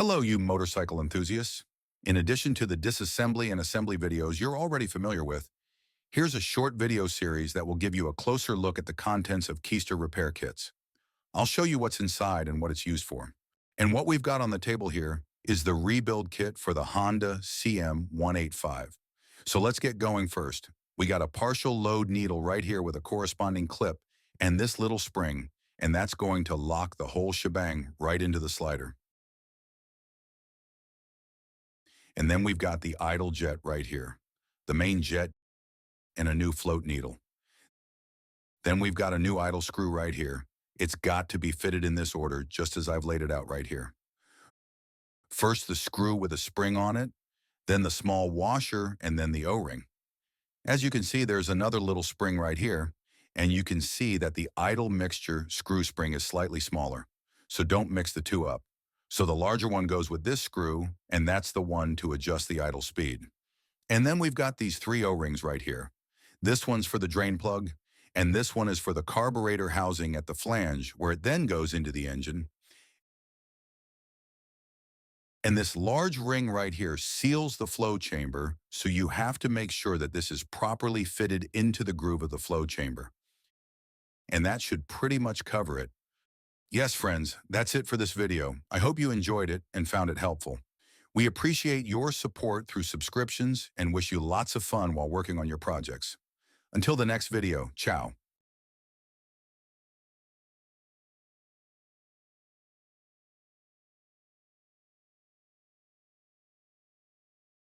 Hello, you motorcycle enthusiasts. In addition to the disassembly and assembly videos you're already familiar with, here's a short video series that will give you a closer look at the contents of Keyster repair kits. I'll show you what's inside and what it's used for. And what we've got on the table here is the rebuild kit for the Honda CM185. So let's get going first. We got a partial load needle right here with a corresponding clip and this little spring, and that's going to lock the whole shebang right into the slider. And then we've got the idle jet right here, the main jet and a new float needle. Then we've got a new idle screw right here. It's got to be fitted in this order, just as I've laid it out right here. First the screw with a spring on it, then the small washer, and then the O-ring. As you can see, there's another little spring right here, and you can see that the idle mixture screw spring is slightly smaller, so don't mix the two up. So the larger one goes with this screw, and that's the one to adjust the idle speed. And then we've got these three O-rings right here. This one's for the drain plug, and this one is for the carburetor housing at the flange, where it then goes into the engine. And this large ring right here seals the flow chamber, so you have to make sure that this is properly fitted into the groove of the flow chamber. And that should pretty much cover it. Yes, friends, that's it for this video. I hope you enjoyed it and found it helpful. We appreciate your support through subscriptions and wish you lots of fun while working on your projects. Until the next video, ciao.